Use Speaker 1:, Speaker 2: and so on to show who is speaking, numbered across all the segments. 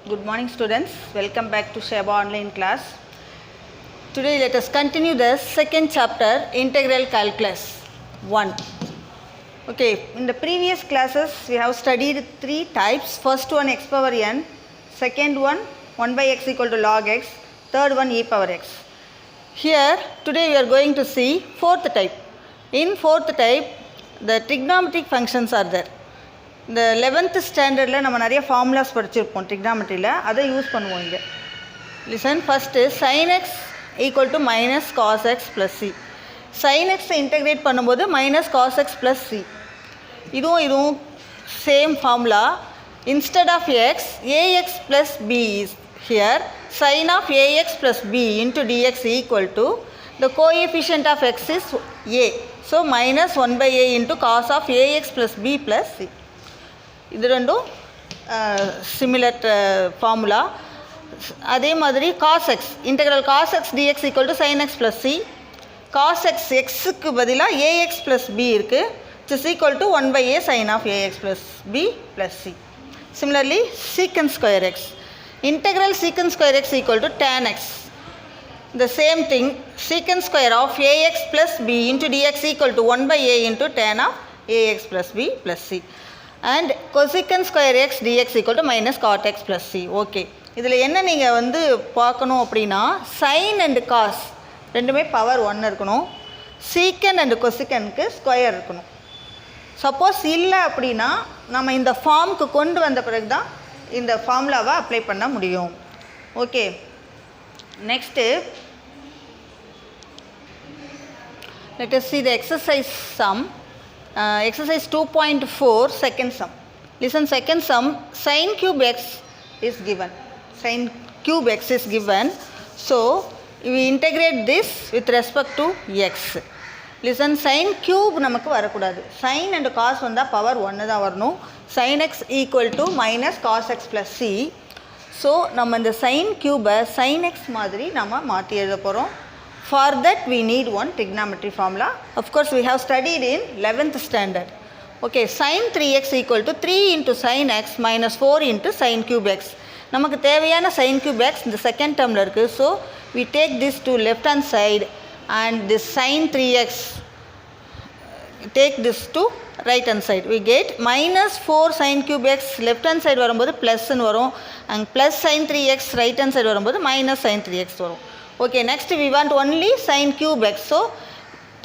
Speaker 1: Good morning students, welcome back to Sheba online class. Today let us continue the second chapter, Integral Calculus 1. Okay, in the previous classes we have studied three types. First one x power n, second one 1 by x equal to log x, third one e power x. Here today we are going to see fourth type. In fourth type the trigonometric functions are there. இந்த 11th ஸ்டாண்டர்டில் நம்ம நிறைய formulas படிச்சிருப்போம் ட்ரிக்னாமெட்ரியில், அதை use பண்ணுவோம் இங்கே. Listen first sin x equal to minus cos x plus c. sin எக்ஸை integrate பண்ணும்போது minus cos x plus c. இதுவும் same formula. Instead of x a x plus b is here sin of a x plus b into d x equal to the coefficient of x is a. So minus 1 by a into cos of ax plus b plus c. இது ரெண்டும் similar formula. அதே மாதிரி cos x integral cos x d x equal to sine x plus c. Cos x எக்ஸுக்கு பதிலாக a x plus b இருக்குது, it's is equal to 1 by a sine of a x plus b plus c. Similarly secant square x integral secant square x equal to tan x. The same thing, secant square of ax plus b into dx equal to 1 by a into tan of ax plus b plus c. And cosecant square x dx equal to minus cot x plus c. Okay, இதில் என்ன நீங்கள் வந்து பார்க்கணும் அப்படின்னா sin and cos ரெண்டுமே power 1 இருக்கணும், secant and cosecantக்கு square இருக்கணும். Suppose இல்லை அப்படின்னா நம்ம இந்த ஃபார்முக்கு கொண்டு வந்த பிறகு தான் இந்த ஃபார்முலாவை அப்ளை பண்ண முடியும். Okay, next let us see the exercise sum. Exercise 2.4 second sum. Listen, second sum, sin cube x is given. Sin cube x is given. So we integrate this with respect to x. Listen, sin cube நமக்கு வரக்கூடாது. sin and cos வந்தால் power 1 தான் வரணும். sin x equal to minus cos x plus c. So நம்ம இந்த sin cube sin x மாதிரி நம்ம மாற்றி எழுத போகிறோம். For that we need one trigonometry formula. Of course we have studied in 11th standard. Okay, sin 3x equal to 3 into sin x minus 4 into sin cube x. நமக்கு தேவையான sin cube x இந்த second டேர்மில் இருக்குது. So we take this to left hand side and this sin 3x take this to right hand side. We get minus 4 sin cube x left hand side வரும்போது ப்ளஸ்ன்னு வரும், and plus sin 3x right hand side வரும்போது minus sin 3x வரும். Okay, next we want only sin cube x. So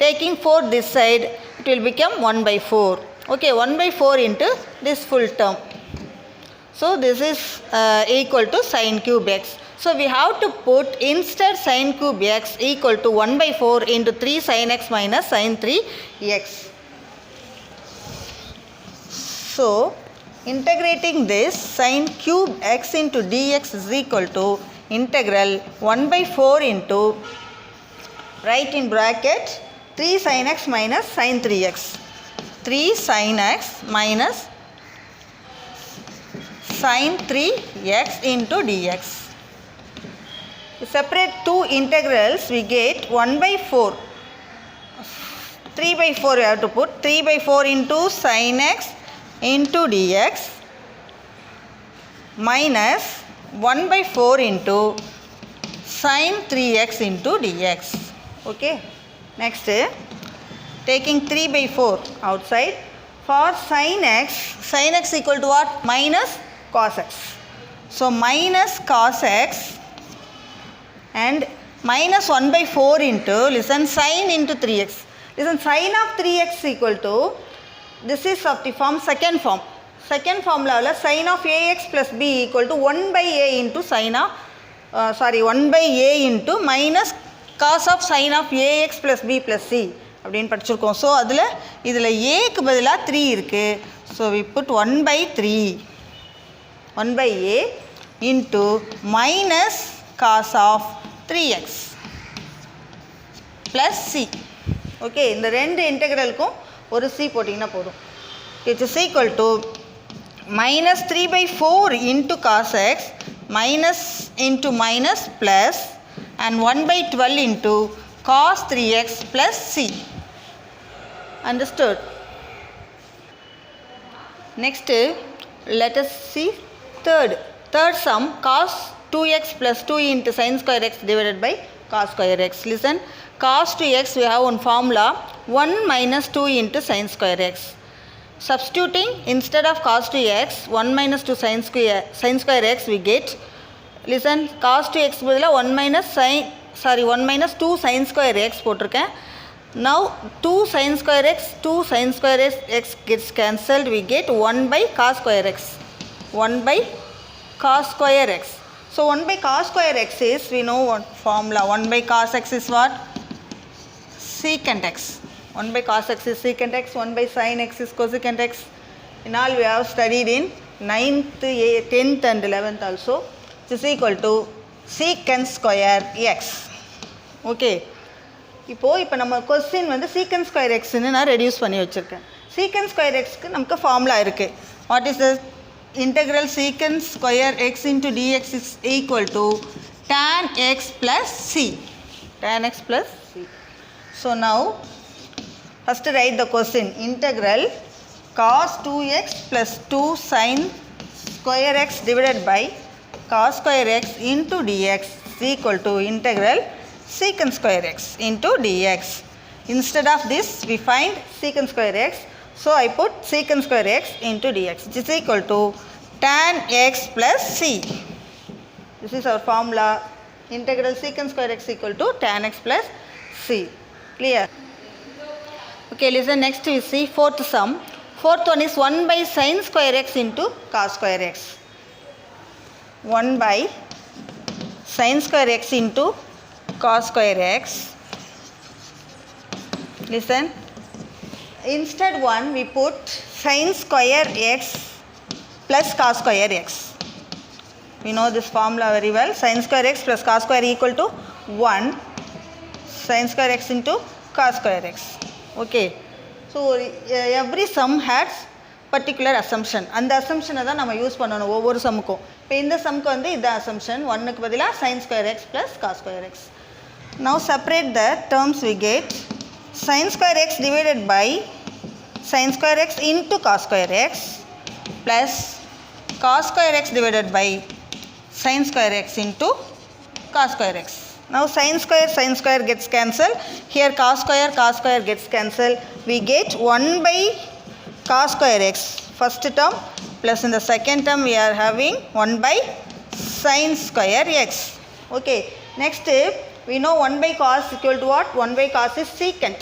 Speaker 1: taking 4 this side, it will become 1 by 4. Okay, 1 by 4 into this full term. So this is equal to sin cube x. So we have to put instead sin cube x equal to 1 by 4 into 3 sin x minus sin 3x. So integrating this sin cube x into dx is equal to integral 1 by 4 into, write in bracket 3 sin x minus sin 3x. 3 sin x minus sin 3x into dx. To separate two integrals we get 1 by 4. 3 by 4 we have to put 3 by 4 into sin x into dx minus 1 by 4 into sin 3x into dx. Okay, next taking 3 by 4 outside, for sin x equal to what? Minus cos x. So minus cos x and minus 1 by 4 into, listen, sin into 3x. Listen, sin of 3x equal to, this is of the form second form. Second ஃபார்முலாவில் sin of ax plus b equal to 1 by a into sin of 1 by a into minus cos of sin of ax plus b plus c அப்படின்னு படிச்சிருக்கோம். So இதில் ஏக்கு பதிலாக 3 இருக்குது. So we put 1 by 3 1 by a into minus cos of 3x plus c. Okay, இந்த ரெண்டு இன்டெக்ரலுக்கும் ஒரு c போட்டிங்கன்னா போதும். It is equal to minus 3 by 4 into cos x minus into minus plus and 1 by 12 into cos 3x plus c. Understood? Next let us see third Third sum, cos 2x plus 2 into sin square x divided by cos square x. Listen, cos 2x we have one formula 1 minus 2 into sin square x. Substituting instead of cos 2x 1 minus 2 sin square x we get, listen, cos 2x பதிலா 1 minus 2 sin square x போட்டிருக்கேன். Now 2 sin square x gets cancelled, we get 1 by cos square x. 1 by cos square x. So 1 by cos square x is, we know one formula, 1 by cos x is what? Secant x. 1 by cos x is secant x, 1 by sin x is cosecant x. In all we have studied in 9th, 10th and 11th also. This is equal to secant square x. Okay. இப்போ நம்ம question வந்து secant square x ன்னு நான் reduce பண்ணி வச்சிருக்கேன். secant square x க்கு நமக்கு formula இருக்கு. What is the integral secant square x into dx is equal to tan x plus c. Tan x plus c. So now first write the question. Integral cos 2x plus 2 sin square x divided by cos square x into dx is equal to integral secant square x into dx. Instead of this we find secant square x. So I put secant square x into dx, which is equal to tan x plus c. This is our formula. Integral secant square x equal to tan x plus c. Clear? Okay, listen, next we see fourth sum. Fourth one is 1 by sin square x into cos square x. 1 by sin square x into cos square x. Listen, instead one we put sin square x plus cos square x. We know this formula very well. Sin square x plus cos square equal to 1 sin square x into cos square x. Okay, so every sum has particular assumption. அந்த assumption தான் நம்ம use பண்ணணும் ஒவ்வொரு சம்முக்கும். இப்போ இந்த சம்க்கு வந்து இதான் assumption, 1க்கு பதிலா sin square x plus cos square x. Now separate the terms, we get sin square x divided by sin square x into cos square x plus cos square x divided by sin square x into cos square x. Now sin square gets cancelled. Here cos square gets cancelled. We get 1 by cos square x first term plus in the second term we are having 1 by sin square x. Okay, next we know 1 by cos equal to what? 1 by cos is secant.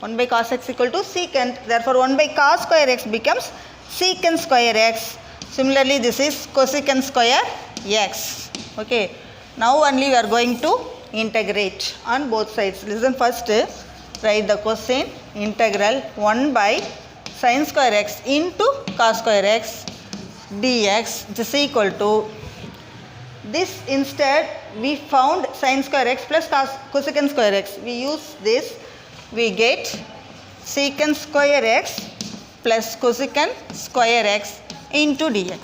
Speaker 1: 1 by cos x equal to secant. Therefore 1 by cos square x becomes secant square x. Similarly this is cosecant square x. Okay, now only we are going to integrate on both sides. Listen, first write the question. Integral 1 by sin square x into cos square x dx is equal to this. Instead we found sin square x plus cosecant square x. We use this, we get secant square x plus cosecant square x into dx.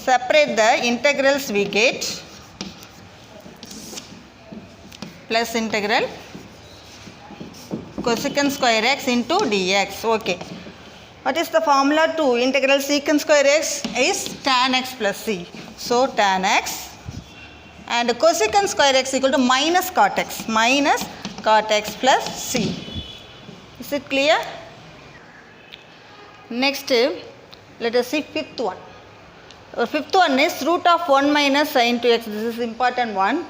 Speaker 1: Separate the integrals, we get plus integral cosecant square x into dx. Okay, what is the formula to integral secant square x is tan x plus c. So tan x and cosecant square x equal to minus cot x plus c. Is it clear? Next let us see fifth one. Fifth one is root of 1 minus sin 2x. This is important one.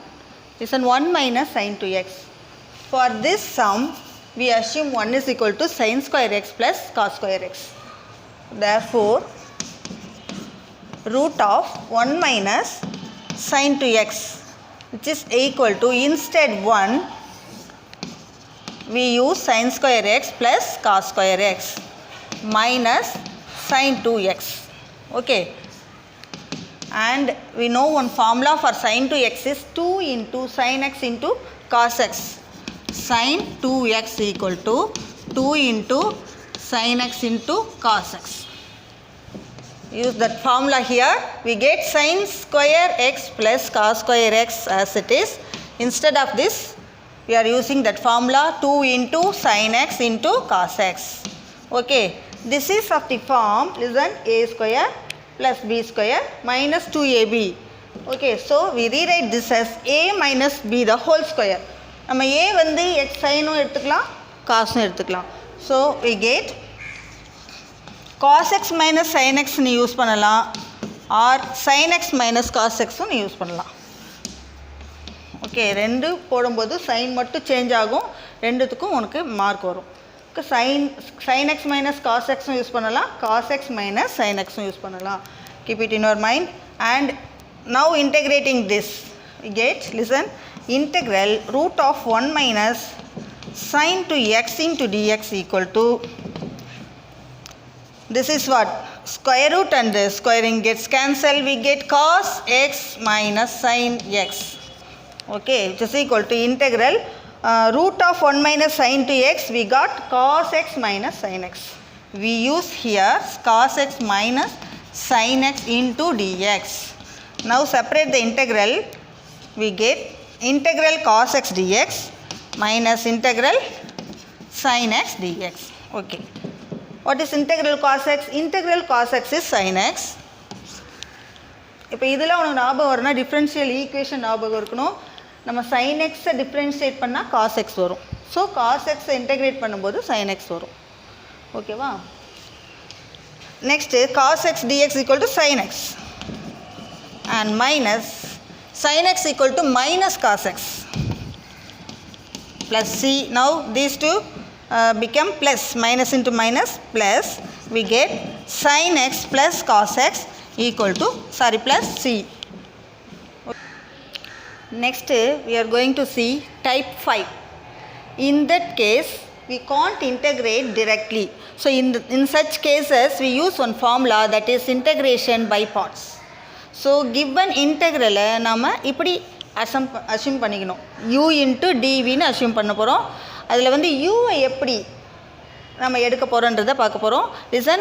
Speaker 1: Listen, 1 minus sin 2x. For this sum we assume 1 is equal to sin square x plus cos square x. Therefore root of 1 minus sin 2x, which is equal to, instead 1 we use sin square x plus cos square x minus sin 2x. Okay, and we know one formula for sin 2x is 2 into sin x into cos x. Sin 2x equal to 2 into sin x into cos x. Use that formula here. We get sin square x plus cos square x as it is. Instead of this we are using that formula 2 into sin x into cos x. Okay, this is of the form, listen, a square plus b square minus 2ab. Okay, so we rewrite this as a minus b the whole square. நம்ம a வந்து x sinனும் எடுத்துக்கலாம் cosனும் எடுத்துக்கலாம். So we get cos x minus sin x னு use பண்ணலாம் or sin x minus cos x னு use பண்ணலாம். Okay, ரெண்டு போடும்போது சைன் மட்டும் சேஞ்ச் ஆகும், ரெண்டுத்துக்கும் உனக்கு மார்க் வரும். sin x minus cos x use பண்ணலாம், cos x minus sin x use பண்ணலாம். Keep it in your mind. And now integrating this, we get, listen, integral root of 1 minus sin to x into dx equal to, this is what, square root and the squaring gets cancelled, we get cos x minus sin x. Okay, which is equal to integral root of 1 minus sin to x, we got cos x minus sin x. We use here cos x minus sin x into dx. Now separate the integral, we get integral cos x dx minus integral sin x dx. Okay, what is integral cos x? Integral cos x is sin x. இப்போ இதில் உனக்கு ஞாபகம் வரும்னா differential equation ஞாபகம் இருக்கணும். நம்ம sin x differentiate பண்ணால் cos x வரும். ஸோ cos x இன்டெகிரேட் பண்ணும்போது sin x வரும். ஓகேவா? Next cos x dx equal to sin x and minus sin x equal to minus cos x plus c. Now these two become plus, minus into minus plus, we get sin x plus cos x equal to, plus c. Next we are going to see type 5. In that case we can't integrate directly. So in such cases we use one formula, that is integration by parts. So given integral நாம இப்படி assume பண்ணிக்கணும், u into dv னு assume பண்ண போகிறோம். அதில் வந்து u எப்படி நம்ம எடுக்க போகிறோன்றதை பார்க்க போகிறோம். Listen,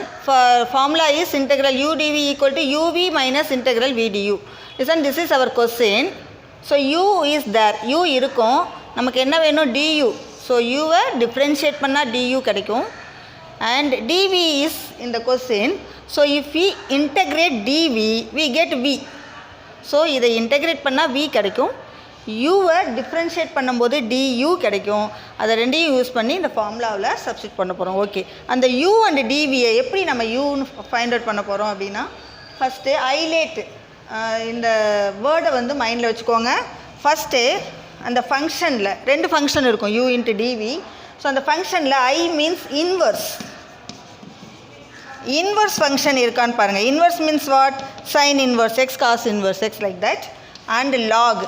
Speaker 1: formula is integral u dv equal to uv minus integral v du. Listen, this is our question. So u is there, u இருக்கும், நமக்கு என்ன வேணும், du. So u-வை differentiate பண்ணால் du கிடைக்கும். And dv is in the question. So if we integrate dv, we get v. So இதை integrate பண்ணால் v கிடைக்கும், u-வை differentiate பண்ணும்போது du கிடைக்கும். அதை ரெண்டையும் யூஸ் பண்ணி இந்த ஃபார்முலாவில் சப்ஸ்டிட் பண்ண போகிறோம். ஓகே, அந்த u and dv-யை எப்படி நம்ம uன்னு ஃபைண்ட் அவுட் பண்ண போகிறோம் அப்படின்னா, ஃபஸ்ட்டு ஐலேட் இந்த வேர்டை வந்து மைண்டில் வச்சுக்கோங்க. ஃபஸ்ட்டு அந்த ஃபங்க்ஷனில் ரெண்டு ஃபங்க்ஷன் இருக்கும், u into dv. ஸோ அந்த ஃபங்க்ஷனில் I means inverse, inverse function இருக்கான்னு பாருங்கள். Inverse means what, sine inverse x, cos inverse x, like that. And log,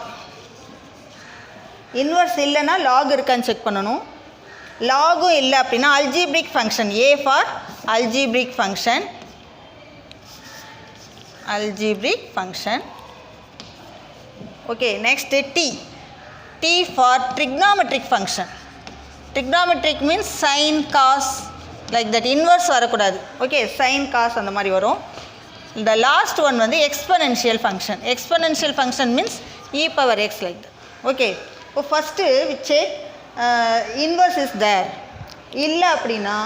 Speaker 1: inverse இல்லைன்னா லாக் இருக்கான்னு செக் பண்ணணும். லாகும் இல்லை அப்படின்னா algebraic function, A for algebraic function, algebraic function. Okay, next t for trigonometric function. Trigonometric means sin, cos, like that. Inverse வரக்கூடாது. Okay, sin, cos அந்த மாதிரி வரும். The last one வந்து exponential function. Exponential function means e power x, like that. Okay, இப்போ first we check inverse is there. இல்லை அப்படின்னா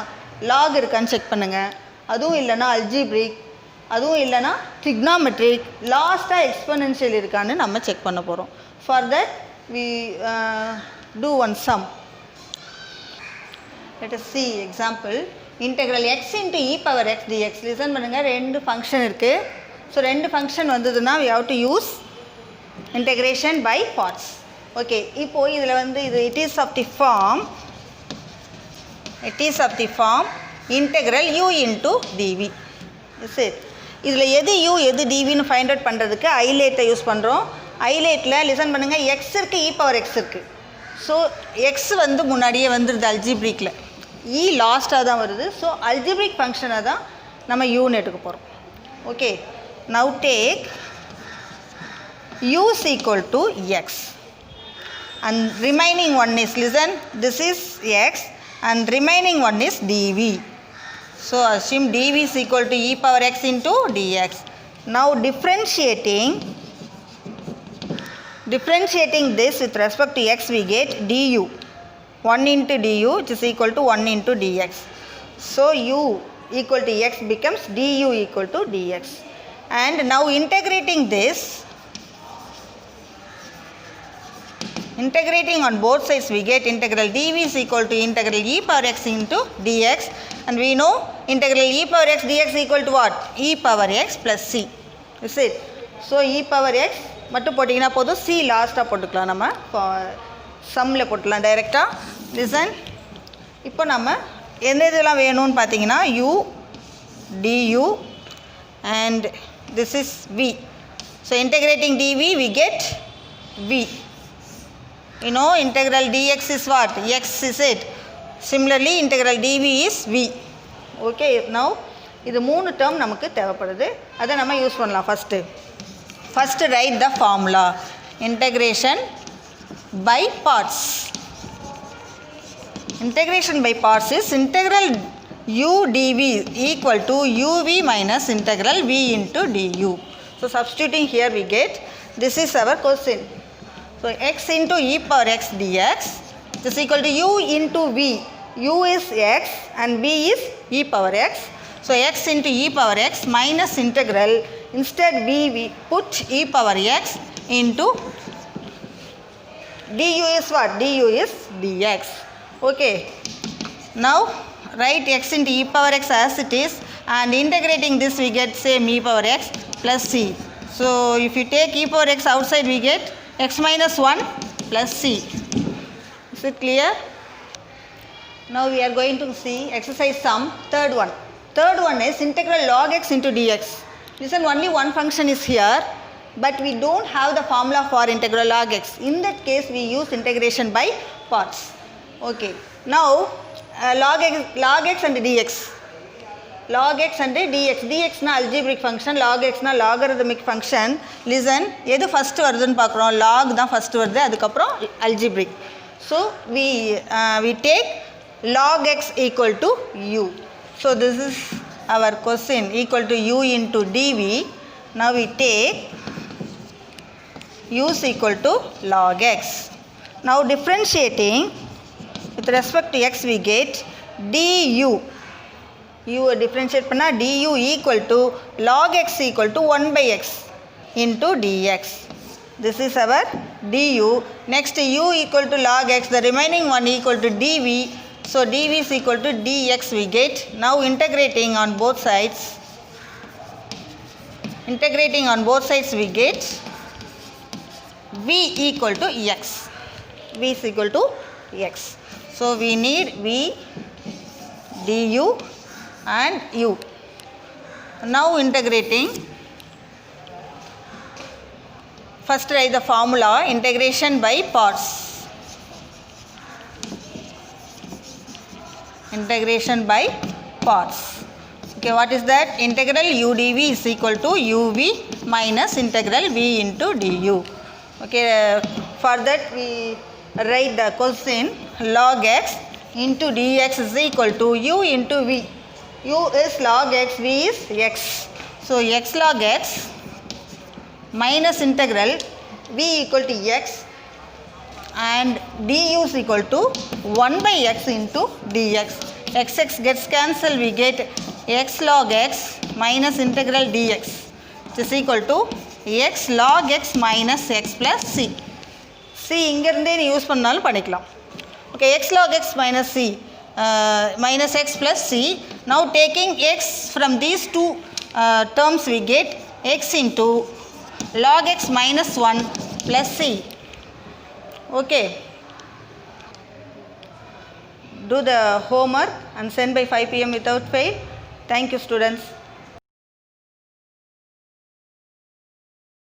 Speaker 1: log இருக்கான்னு check பண்ணுங்கள். அதுவும் இல்லைன்னா algebraic, அதுவும் இல்லைன்னா trigonometric, லாஸ்ட்டாக எக்ஸ்பொனென்ஷியல் இருக்கான்னு நம்ம செக் பண்ண போகிறோம். For that we do one sum. Let us see example. Integral x into e power x dx. Listen பண்ணுங்கள், ரெண்டு ஃபங்க்ஷன் இருக்குது. ஸோ ரெண்டு ஃபங்க்ஷன் வந்ததுன்னா we have to use integration by parts. Okay, இப்போது இதில் வந்து இது it is of the form integral u into dv. Is it? இதில் எது u எது dvன்னு ஃபைண்ட் அவுட் பண்ணுறதுக்கு ஐலேட்டை யூஸ் பண்ணுறோம். ஐலேட்டில் லிசன் பண்ணுங்கள், எக்ஸ் இருக்குது, இ பவர் எக்ஸ் இருக்குது. ஸோ எக்ஸ் வந்து முன்னாடியே வந்துடுது அல்ஜிப்ரிக்கில், இ லாஸ்ட்டாக தான் வருது. ஸோ அல்ஜிப்ரிக் ஃபங்க்ஷனை தான் நம்ம யூன்னு எடுக்க போகிறோம். Okay, now take u is equal to x and remaining one is, listen, this is x and remaining one is dv. So assume dv is equal to e power x into dx. Now differentiating this with respect to x, we get du. 1 into du, which is equal to 1 into dx. So u equal to x becomes du equal to dx. and now integrating on both sides we get integral dv is equal to integral e power x into dx, and we know integral e power x dx equal to what? E power x plus c. Is it? So e power x மட்டும் போட்டிங்கன்னா போதும், c லாஸ்ட்டாக போட்டுக்கலாம், நம்ம சம்மில் போட்டுக்கலாம் டைரெக்டாக. Listen, இப்போ நம்ம எந்த இதெல்லாம் வேணும்னு பார்த்தீங்கன்னா u du and this is v. So integrating dv we get v. You know integral dx is what? X, is it? Similarly integral dv is v. Okay, now இது மூணு டேர்ம் நமக்கு தேவைப்படுது, அதை நம்ம யூஸ் பண்ணலாம். First write the formula. Integration by parts. Integration by parts is integral u dv equal to uv minus integral v into du. So substituting here we get, this is our question. So x into e power x dx is equal to u into v. U is x and v is e power x. So x into e power x minus integral, instead we put e power x into du is what? Du is dx. Okay. Now write x into e power x as it is, and integrating this we get same e power x plus c. So if you take e power x outside we get x minus 1 plus c. Is it clear? Now we are going to see exercise sum, third one. Third one is integral log x into dx. Listen, only one function is here, but we don't have the formula for integral log x. In that case we use integration by parts. Okay. Now log x and dx. Log x and dx. dx na algebraic function, log x na logarithmic function. Listen, எது first வருதுன்னு பார்க்குறோம், log தான் first வருது, அதுக்கப்புறம் algebraic. So we take log x equal to u. So this is our question, equal to u into dv. Now we take u is equal to log x. Now differentiating with respect to x we get du. u differentiate பண்ணா du equal to log x equal to 1 by x into dx. This is our du. Next u equal to log x, the remaining one equal to dv. So dv is equal to dx we get. Now integrating on both sides we get v equal to x. v is equal to x. So we need v du and u. Now integrating, first write the formula, integration by parts. Integration by parts. Okay, what is that? Integral u dv is equal to uv minus integral v into du. Okay, for that we write the question, log x into dx is equal to u into v. u is log x, v is x. So x log x minus integral v equal to x and du is equal to 1 by x into dx. x gets cancelled, we get x log x minus integral dx, which is equal to x log x minus x plus c. c இங்கிருந்தே நீ use பண்ணாலும் பண்ணிக்கலாம். Okay, x log x minus c minus x plus c. Now taking x from these two terms we get x into log x minus 1 plus c. Okay, do the homework and send by 5 p.m. without fail. Thank you students.